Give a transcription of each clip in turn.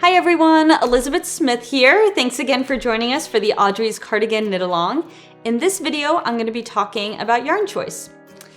Hi everyone, Elizabeth Smith here. Thanks again for joining us for the Audrey's Cardigan Knit Along. In this video, I'm going to be talking about yarn choice.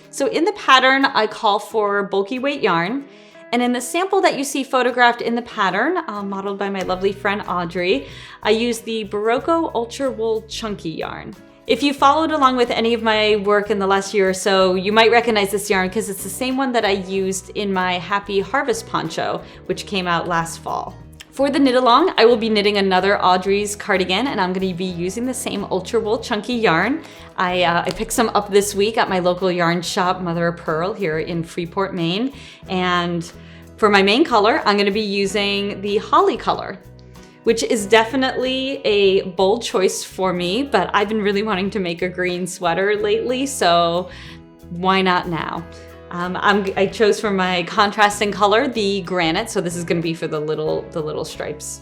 So in the pattern, I call for bulky weight yarn. And in the sample that you see photographed in the pattern, modeled by my lovely friend Audrey, I use the Berroco Ultra Wool Chunky yarn. If you followed along with any of my work in the last year or so, you might recognize this yarn because it's the same one that I used in my Happy Harvest poncho, which came out last fall. For the knit along, I will be knitting another Audrey's cardigan, and I'm going to be using the same Ultra Wool Chunky yarn. I picked some up this week at my local yarn shop, Mother of Pearl, here in Freeport, Maine. And for my main color, I'm going to be using the Holly color, which is definitely a bold choice for me, but I've been really wanting to make a green sweater lately, so why not now? I chose for my contrasting color the granite, so this is going to be for the little stripes.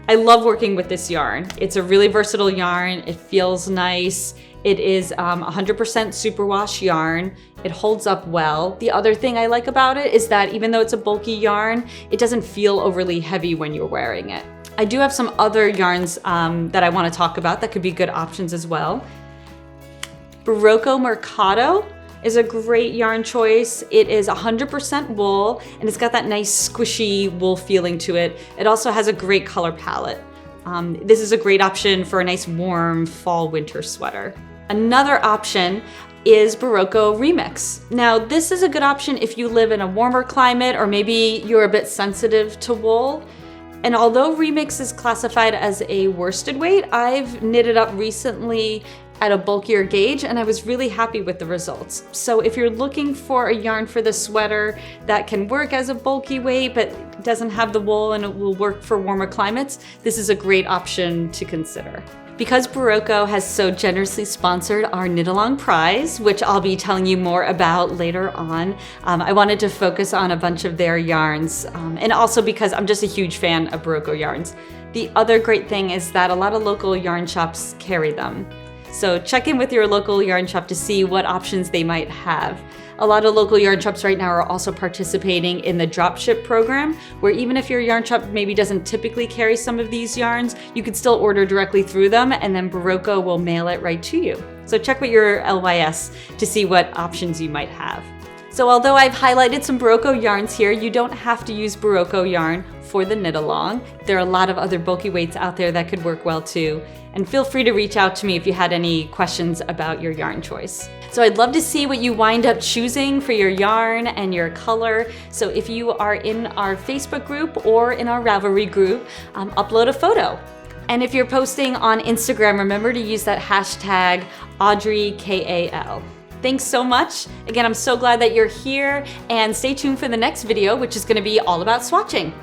I love working with this yarn. It's a really versatile yarn. It feels nice. It is 100% superwash yarn. It holds up well. The other thing I like about it is that even though it's a bulky yarn, it doesn't feel overly heavy when you're wearing it. I do have some other yarns that I want to talk about that could be good options as well. Berroco Mercado is a great yarn choice. It is 100% wool, and it's got that nice squishy wool feeling to it. It also has a great color palette. This is a great option for a nice warm fall winter sweater. Another option is Berroco Remix. Now, this is a good option if you live in a warmer climate or maybe you're a bit sensitive to wool. And although Remix is classified as a worsted weight, I've knitted up recently at a bulkier gauge, and I was really happy with the results. So if you're looking for a yarn for the sweater that can work as a bulky weight but doesn't have the wool and it will work for warmer climates, this is a great option to consider. Because Berroco has so generously sponsored our Knit Along prize, which I'll be telling you more about later on, I wanted to focus on a bunch of their yarns, and also because I'm just a huge fan of Berroco yarns. The other great thing is that a lot of local yarn shops carry them. So check in with your local yarn shop to see what options they might have. A lot of local yarn shops right now are also participating in the dropship program, where even if your yarn shop maybe doesn't typically carry some of these yarns, you could still order directly through them, and then Berroco will mail it right to you. So check with your LYS to see what options you might have. So although I've highlighted some Berroco yarns here, you don't have to use Berroco yarn for the knit along. There are a lot of other bulky weights out there that could work well too. And feel free to reach out to me if you had any questions about your yarn choice. So I'd love to see what you wind up choosing for your yarn and your color. So if you are in our Facebook group or in our Ravelry group, upload a photo. And if you're posting on Instagram, remember to use that hashtag Audrey KAL. Thanks so much. Again, I'm so glad that you're here, and stay tuned for the next video, which is going to be all about swatching.